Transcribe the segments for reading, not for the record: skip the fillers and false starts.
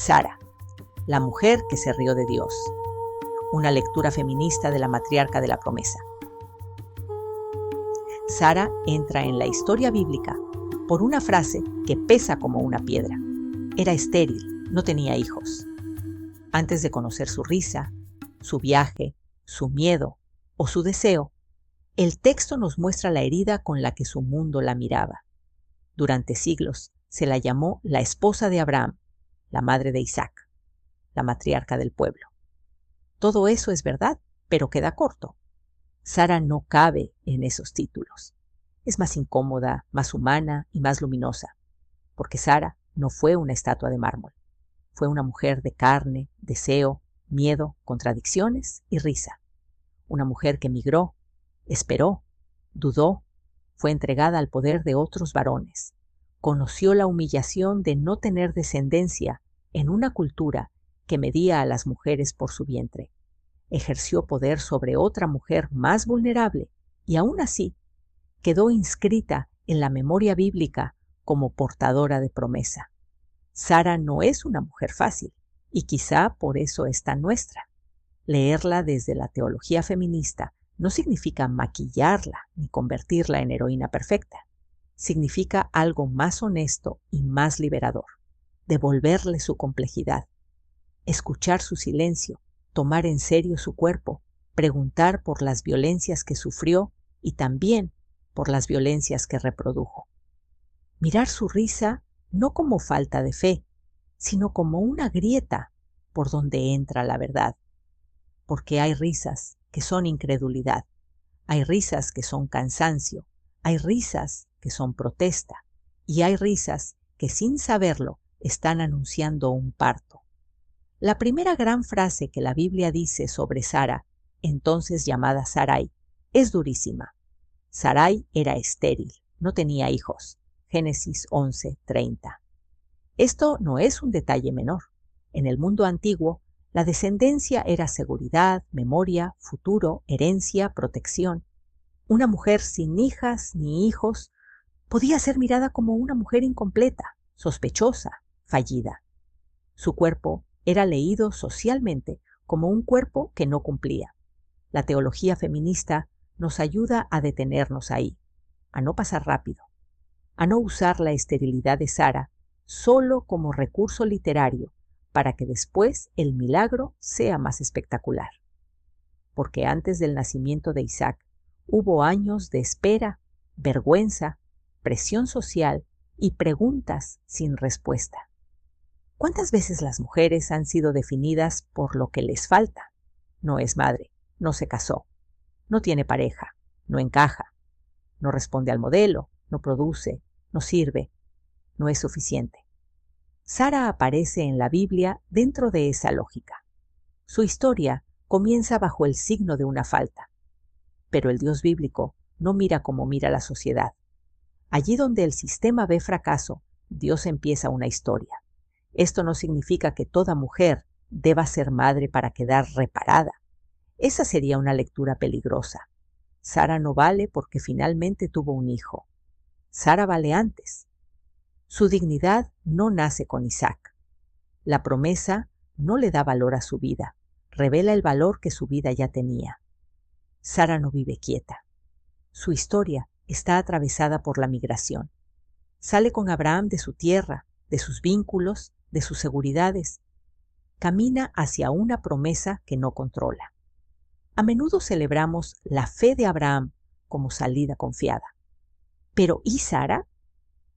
Sara, la mujer que se rió de Dios. Una lectura feminista de la matriarca de la promesa. Sara entra en la historia bíblica por una frase que pesa como una piedra. Era estéril, no tenía hijos. Antes de conocer su risa, su viaje, su miedo o su deseo, el texto nos muestra la herida con la que su mundo la miraba. Durante siglos se la llamó la esposa de Abraham, la madre de Isaac, la matriarca del pueblo. Todo eso es verdad, pero queda corto. Sara no cabe en esos títulos. Es más incómoda, más humana y más luminosa, porque Sara no fue una estatua de mármol. Fue una mujer de carne, deseo, miedo, contradicciones y risa. Una mujer que migró, esperó, dudó, fue entregada al poder de otros varones. Conoció la humillación de no tener descendencia en una cultura que medía a las mujeres por su vientre. Ejerció poder sobre otra mujer más vulnerable y aún así quedó inscrita en la memoria bíblica como portadora de promesa. Sara no es una mujer fácil y quizá por eso es tan nuestra. Leerla desde la teología feminista no significa maquillarla ni convertirla en heroína perfecta. Significa algo más honesto y más liberador. Devolverle su complejidad. Escuchar su silencio, tomar en serio su cuerpo, preguntar por las violencias que sufrió y también por las violencias que reprodujo. Mirar su risa no como falta de fe, sino como una grieta por donde entra la verdad. Porque hay risas que son incredulidad, hay risas que son cansancio, hay risas que son protesta y hay risas que sin saberlo están anunciando un parto. La primera gran frase que la Biblia dice sobre Sara, entonces llamada Sarai, es durísima. Sarai era estéril, no tenía hijos. Génesis 11:30. Esto no es un detalle menor. En el mundo antiguo, la descendencia era seguridad, memoria, futuro, herencia, protección. Una mujer sin hijas ni hijos podía ser mirada como una mujer incompleta, sospechosa, fallida. Su cuerpo era leído socialmente como un cuerpo que no cumplía. La teología feminista nos ayuda a detenernos ahí, a no pasar rápido, a no usar la esterilidad de Sara solo como recurso literario para que después el milagro sea más espectacular. Porque antes del nacimiento de Isaac hubo años de espera, vergüenza, presión social y preguntas sin respuesta. ¿Cuántas veces las mujeres han sido definidas por lo que les falta? No es madre, no se casó, no tiene pareja, no encaja, no responde al modelo, no produce, no sirve, no es suficiente. Sara aparece en la Biblia dentro de esa lógica. Su historia comienza bajo el signo de una falta, pero el Dios bíblico no mira como mira la sociedad. Allí donde el sistema ve fracaso, Dios empieza una historia. Esto no significa que toda mujer deba ser madre para quedar reparada. Esa sería una lectura peligrosa. Sara no vale porque finalmente tuvo un hijo. Sara vale antes. Su dignidad no nace con Isaac. La promesa no le da valor a su vida, revela el valor que su vida ya tenía. Sara no vive quieta. Su historia está atravesada por la migración. Sale con Abraham de su tierra, de sus vínculos, de sus seguridades. Camina hacia una promesa que no controla. A menudo celebramos la fe de Abraham como salida confiada. Pero ¿y Sara?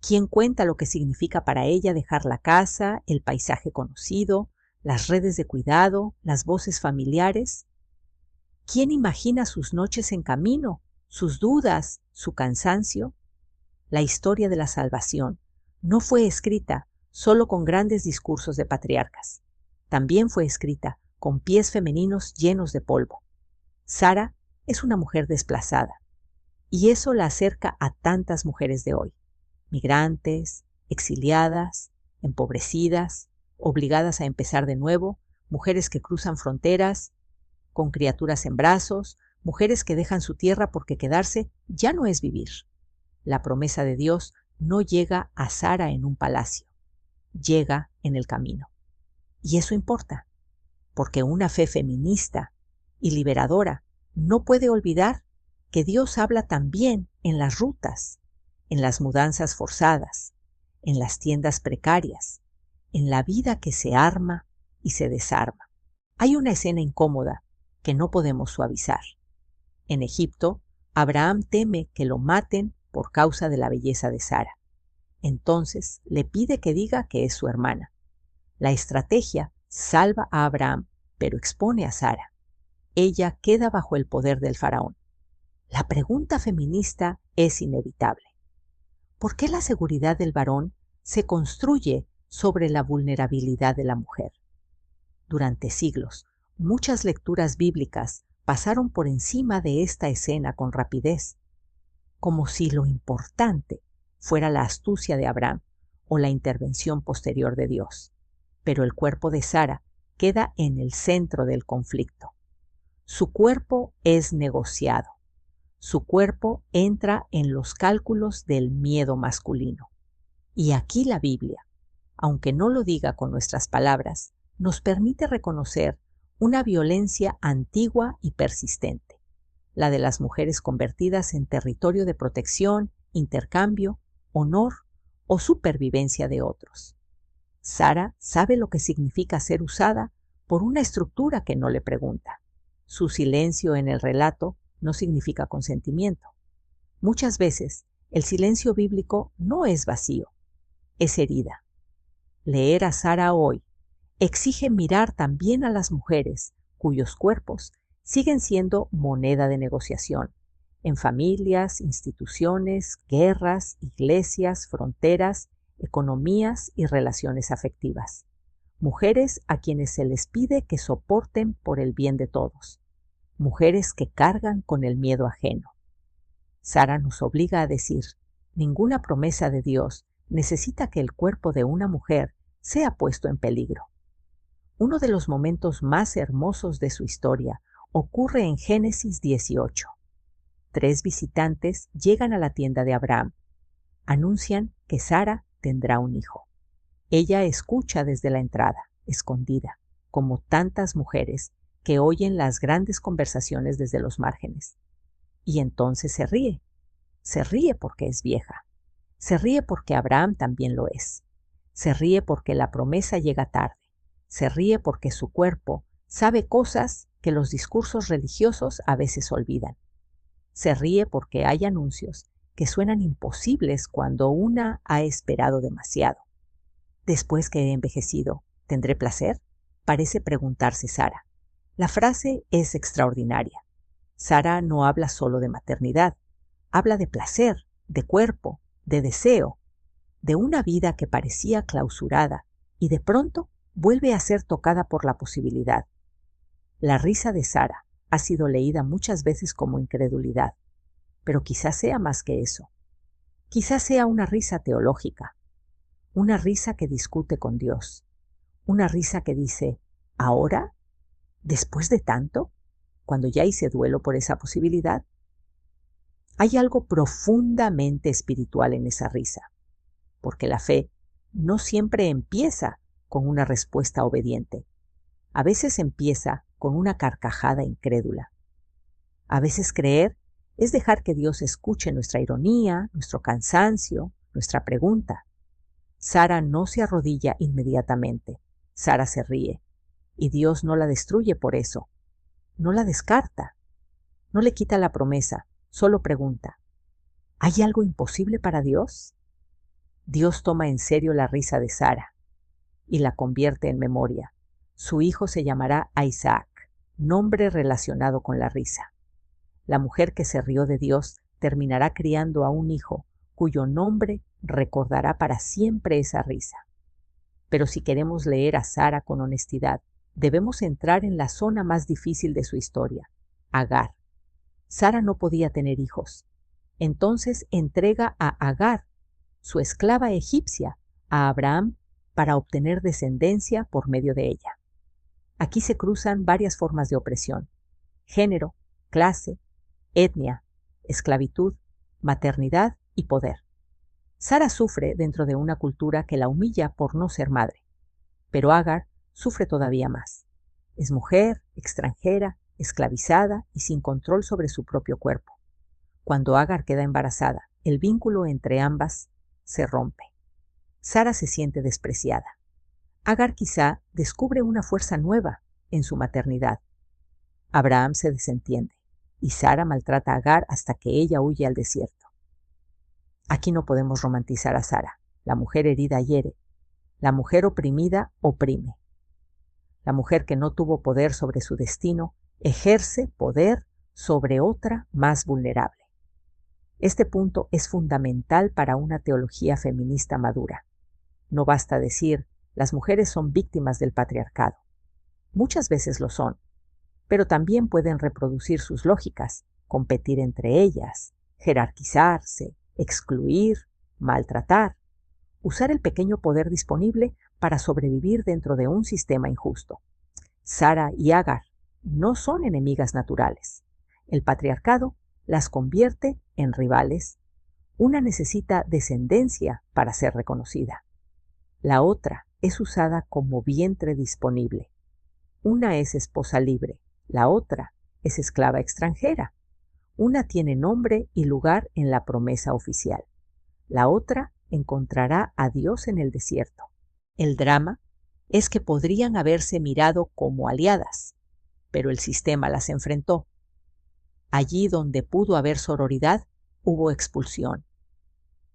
¿Quién cuenta lo que significa para ella dejar la casa, el paisaje conocido, las redes de cuidado, las voces familiares? ¿Quién imagina sus noches en camino, sus dudas, su cansancio? La historia de la salvación no fue escrita solo con grandes discursos de patriarcas. También fue escrita con pies femeninos llenos de polvo. Sara es una mujer desplazada, y eso la acerca a tantas mujeres de hoy. Migrantes, exiliadas, empobrecidas, obligadas a empezar de nuevo, mujeres que cruzan fronteras, con criaturas en brazos, mujeres que dejan su tierra porque quedarse ya no es vivir. La promesa de Dios no llega a Sara en un palacio, llega en el camino. Y eso importa, porque una fe feminista y liberadora no puede olvidar que Dios habla también en las rutas, en las mudanzas forzadas, en las tiendas precarias, en la vida que se arma y se desarma. Hay una escena incómoda que no podemos suavizar. En Egipto, Abraham teme que lo maten por causa de la belleza de Sara. Entonces le pide que diga que es su hermana. La estrategia salva a Abraham, pero expone a Sara. Ella queda bajo el poder del faraón. La pregunta feminista es inevitable. ¿Por qué la seguridad del varón se construye sobre la vulnerabilidad de la mujer? Durante siglos, muchas lecturas bíblicas pasaron por encima de esta escena con rapidez, como si lo importante fuera la astucia de Abraham o la intervención posterior de Dios. Pero el cuerpo de Sara queda en el centro del conflicto. Su cuerpo es negociado. Su cuerpo entra en los cálculos del miedo masculino. Y aquí la Biblia, aunque no lo diga con nuestras palabras, nos permite reconocer una violencia antigua y persistente, la de las mujeres convertidas en territorio de protección, intercambio, honor o supervivencia de otros. Sara sabe lo que significa ser usada por una estructura que no le pregunta. Su silencio en el relato no significa consentimiento. Muchas veces, el silencio bíblico no es vacío, es herida. Leer a Sara hoy exige mirar también a las mujeres cuyos cuerpos siguen siendo moneda de negociación en familias, instituciones, guerras, iglesias, fronteras, economías y relaciones afectivas. Mujeres a quienes se les pide que soporten por el bien de todos. Mujeres que cargan con el miedo ajeno. Sara nos obliga a decir, ninguna promesa de Dios necesita que el cuerpo de una mujer sea puesto en peligro. Uno de los momentos más hermosos de su historia ocurre en Génesis 18. 3 visitantes llegan a la tienda de Abraham. Anuncian que Sara tendrá un hijo. Ella escucha desde la entrada, escondida, como tantas mujeres que oyen las grandes conversaciones desde los márgenes. Y entonces se ríe. Se ríe porque es vieja. Se ríe porque Abraham también lo es. Se ríe porque la promesa llega tarde. Se ríe porque su cuerpo sabe cosas que los discursos religiosos a veces olvidan. Se ríe porque hay anuncios que suenan imposibles cuando una ha esperado demasiado. Después que he envejecido, ¿tendré placer? Parece preguntarse Sara. La frase es extraordinaria. Sara no habla solo de maternidad, habla de placer, de cuerpo, de deseo, de una vida que parecía clausurada y de pronto vuelve a ser tocada por la posibilidad. La risa de Sara ha sido leída muchas veces como incredulidad, pero quizás sea más que eso. Quizás sea una risa teológica, una risa que discute con Dios, una risa que dice, ¿ahora? ¿Después de tanto? Cuando ya hice duelo por esa posibilidad. Hay algo profundamente espiritual en esa risa, porque la fe no siempre empieza con una respuesta obediente. A veces empieza con una carcajada incrédula. A veces creer es dejar que Dios escuche nuestra ironía, nuestro cansancio, nuestra pregunta. Sara no se arrodilla inmediatamente. Sara se ríe. Y Dios no la destruye por eso. No la descarta. No le quita la promesa. Solo pregunta, ¿hay algo imposible para Dios? Dios toma en serio la risa de Sara y la convierte en memoria. Su hijo se llamará Isaac, nombre relacionado con la risa. La mujer que se rió de Dios terminará criando a un hijo cuyo nombre recordará para siempre esa risa. Pero si queremos leer a Sara con honestidad, debemos entrar en la zona más difícil de su historia, Agar. Sara no podía tener hijos. Entonces entrega a Agar, su esclava egipcia, a Abraham para obtener descendencia por medio de ella. Aquí se cruzan varias formas de opresión: género, clase, etnia, esclavitud, maternidad y poder. Sara sufre dentro de una cultura que la humilla por no ser madre, pero Agar sufre todavía más. Es mujer, extranjera, esclavizada y sin control sobre su propio cuerpo. Cuando Agar queda embarazada, el vínculo entre ambas se rompe. Sara se siente despreciada. Agar quizá descubre una fuerza nueva en su maternidad. Abraham se desentiende y Sara maltrata a Agar hasta que ella huye al desierto. Aquí no podemos romantizar a Sara. La mujer herida hiere. La mujer oprimida oprime. La mujer que no tuvo poder sobre su destino ejerce poder sobre otra más vulnerable. Este punto es fundamental para una teología feminista madura. No basta decir, las mujeres son víctimas del patriarcado. Muchas veces lo son, pero también pueden reproducir sus lógicas, competir entre ellas, jerarquizarse, excluir, maltratar, usar el pequeño poder disponible para sobrevivir dentro de un sistema injusto. Sara y Agar no son enemigas naturales. El patriarcado las convierte en rivales. Una necesita descendencia para ser reconocida. La otra es usada como vientre disponible. Una es esposa libre, la otra es esclava extranjera. Una tiene nombre y lugar en la promesa oficial. La otra encontrará a Dios en el desierto. El drama es que podrían haberse mirado como aliadas, pero el sistema las enfrentó. Allí donde pudo haber sororidad, hubo expulsión.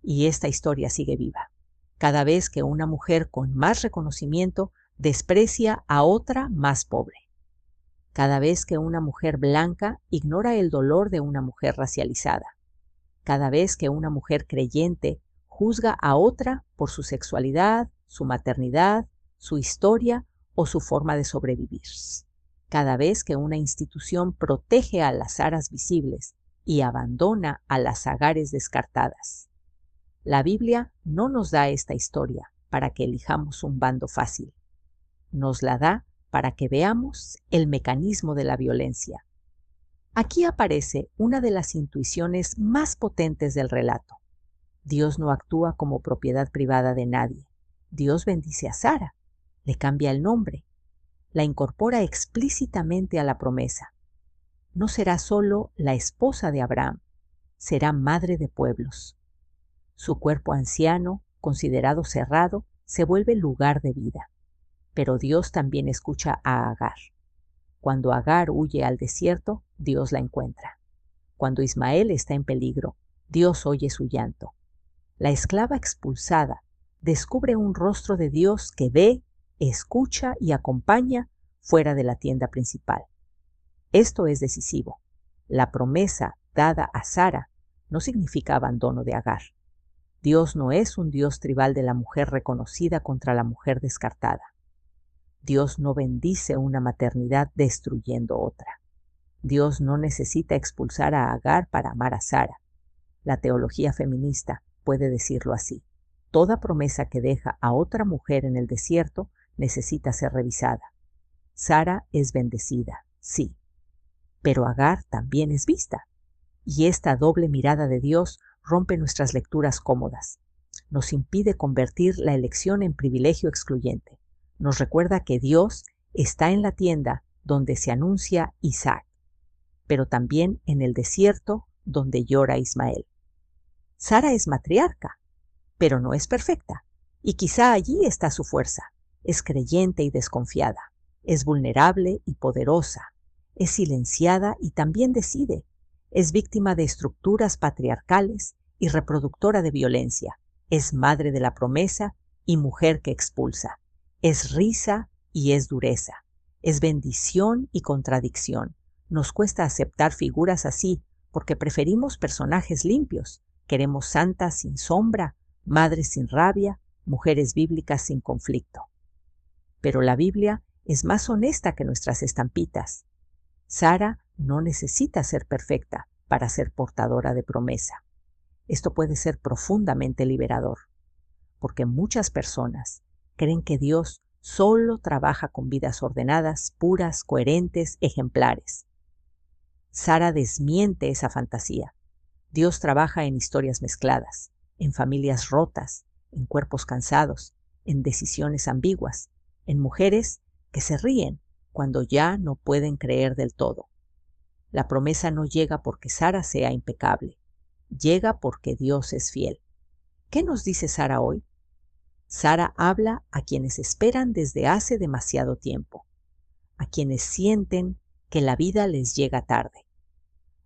Y esta historia sigue viva. Cada vez que una mujer con más reconocimiento desprecia a otra más pobre. Cada vez que una mujer blanca ignora el dolor de una mujer racializada. Cada vez que una mujer creyente juzga a otra por su sexualidad, su maternidad, su historia o su forma de sobrevivir. Cada vez que una institución protege a las Saras visibles y abandona a las Agares descartadas. La Biblia no nos da esta historia para que elijamos un bando fácil. Nos la da para que veamos el mecanismo de la violencia. Aquí aparece una de las intuiciones más potentes del relato. Dios no actúa como propiedad privada de nadie. Dios bendice a Sara, le cambia el nombre, la incorpora explícitamente a la promesa. No será solo la esposa de Abraham, será madre de pueblos. Su cuerpo anciano, considerado cerrado, se vuelve lugar de vida. Pero Dios también escucha a Agar. Cuando Agar huye al desierto, Dios la encuentra. Cuando Ismael está en peligro, Dios oye su llanto. La esclava expulsada descubre un rostro de Dios que ve, escucha y acompaña fuera de la tienda principal. Esto es decisivo. La promesa dada a Sara no significa abandono de Agar. Dios no es un Dios tribal de la mujer reconocida contra la mujer descartada. Dios no bendice una maternidad destruyendo otra. Dios no necesita expulsar a Agar para amar a Sara. La teología feminista puede decirlo así. Toda promesa que deja a otra mujer en el desierto necesita ser revisada. Sara es bendecida, sí, pero Agar también es vista. Y esta doble mirada de Dios rompe nuestras lecturas cómodas. Nos impide convertir la elección en privilegio excluyente. Nos recuerda que Dios está en la tienda donde se anuncia Isaac, pero también en el desierto donde llora Ismael. Sara es matriarca, pero no es perfecta, y quizá allí está su fuerza. Es creyente y desconfiada, es vulnerable y poderosa, es silenciada y también decide, es víctima de estructuras patriarcales y reproductora de violencia, es madre de la promesa y mujer que expulsa, es risa y es dureza, es bendición y contradicción. Nos cuesta aceptar figuras así porque preferimos personajes limpios. Queremos santas sin sombra, madres sin rabia, mujeres bíblicas sin conflicto. Pero la Biblia es más honesta que nuestras estampitas. Sara no necesita ser perfecta para ser portadora de promesa. Esto puede ser profundamente liberador, porque muchas personas creen que Dios solo trabaja con vidas ordenadas, puras, coherentes, ejemplares. Sara desmiente esa fantasía. Dios trabaja en historias mezcladas, en familias rotas, en cuerpos cansados, en decisiones ambiguas, en mujeres que se ríen cuando ya no pueden creer del todo. La promesa no llega porque Sara sea impecable, llega porque Dios es fiel. ¿Qué nos dice Sara hoy? Sara habla a quienes esperan desde hace demasiado tiempo, a quienes sienten que la vida les llega tarde,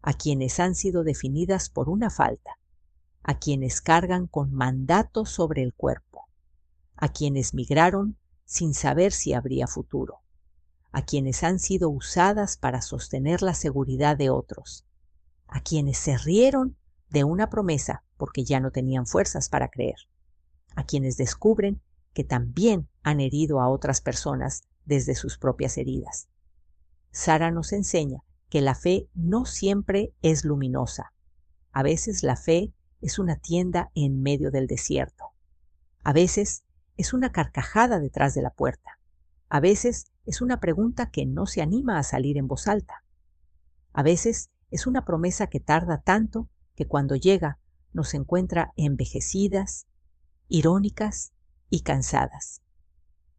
a quienes han sido definidas por una falta, a quienes cargan con mandatos sobre el cuerpo, a quienes migraron sin saber si habría futuro, a quienes han sido usadas para sostener la seguridad de otros, a quienes se rieron de una promesa porque ya no tenían fuerzas para creer, a quienes descubren que también han herido a otras personas desde sus propias heridas. Sara nos enseña que la fe no siempre es luminosa. A veces la fe es una tienda en medio del desierto. A veces es una carcajada detrás de la puerta. A veces es una pregunta que no se anima a salir en voz alta. A veces es una promesa que tarda tanto que cuando llega nos encuentra envejecidas, irónicas y cansadas.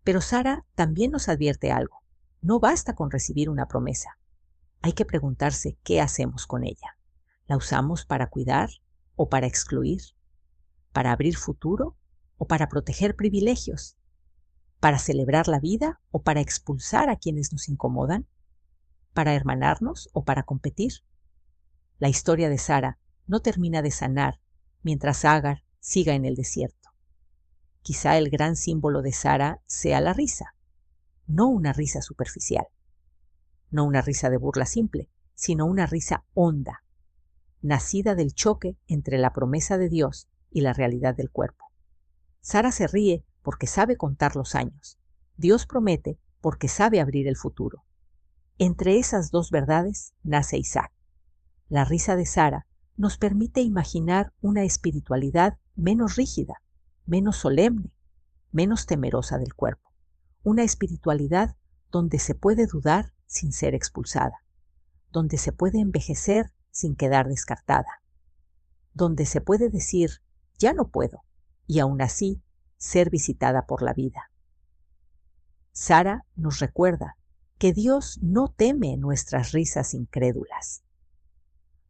Pero Sara también nos advierte algo. No basta con recibir una promesa. Hay que preguntarse qué hacemos con ella. ¿La usamos para cuidar o para excluir? ¿Para abrir futuro o para proteger privilegios? ¿Para celebrar la vida o para expulsar a quienes nos incomodan? ¿Para hermanarnos o para competir? La historia de Sara no termina de sanar mientras Agar siga en el desierto. Quizá el gran símbolo de Sara sea la risa, no una risa superficial, no una risa de burla simple, sino una risa honda, nacida del choque entre la promesa de Dios y la realidad del cuerpo. Sara se ríe porque sabe contar los años. Dios promete porque sabe abrir el futuro. Entre esas dos verdades nace Isaac. La risa de Sara nos permite imaginar una espiritualidad menos rígida, menos solemne, menos temerosa del cuerpo. Una espiritualidad donde se puede dudar sin ser expulsada, donde se puede envejecer sin quedar descartada, donde se puede decir, ya no puedo, y aún así ser visitada por la vida. Sara nos recuerda que Dios no teme nuestras risas incrédulas.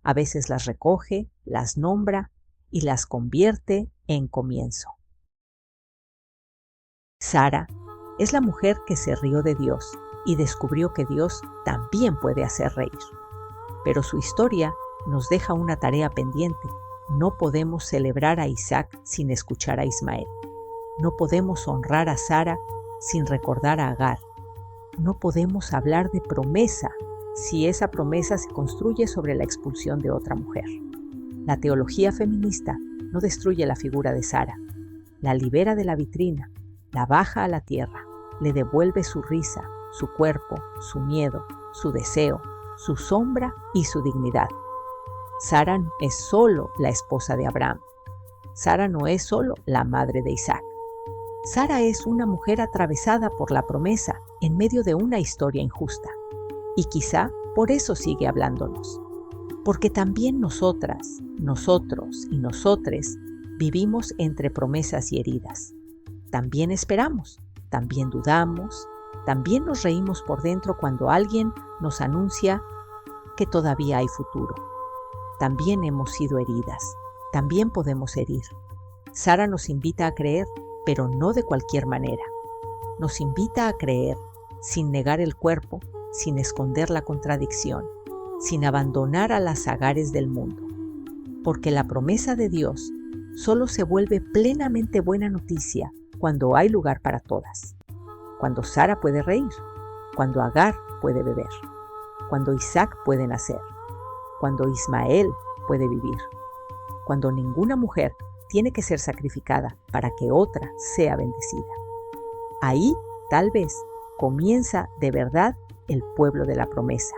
A veces las recoge, las nombra y las convierte en comienzo. Sara es la mujer que se rió de Dios y descubrió que Dios también puede hacer reír. Pero su historia nos deja una tarea pendiente. No podemos celebrar a Isaac sin escuchar a Ismael. No podemos honrar a Sara sin recordar a Agar. No podemos hablar de promesa si esa promesa se construye sobre la expulsión de otra mujer. La teología feminista no destruye la figura de Sara, la libera de la vitrina, la baja a la tierra, le devuelve su risa, su cuerpo, su miedo, su deseo, su sombra y su dignidad. Sara no es solo la esposa de Abraham. Sara no es solo la madre de Isaac. Sara es una mujer atravesada por la promesa en medio de una historia injusta. Y quizá por eso sigue hablándonos. Porque también nosotras, nosotros y nosotres vivimos entre promesas y heridas. También esperamos, también dudamos, también nos reímos por dentro cuando alguien nos anuncia que todavía hay futuro. También hemos sido heridas, también podemos herir. Sara nos invita a creer, pero no de cualquier manera. Nos invita a creer sin negar el cuerpo, sin esconder la contradicción, sin abandonar a las Agares del mundo. Porque la promesa de Dios solo se vuelve plenamente buena noticia cuando hay lugar para todas. Cuando Sara puede reír, cuando Agar puede beber, cuando Isaac puede nacer, cuando Ismael puede vivir, cuando ninguna mujer tiene que ser sacrificada para que otra sea bendecida. Ahí, tal vez, comienza de verdad el pueblo de la promesa.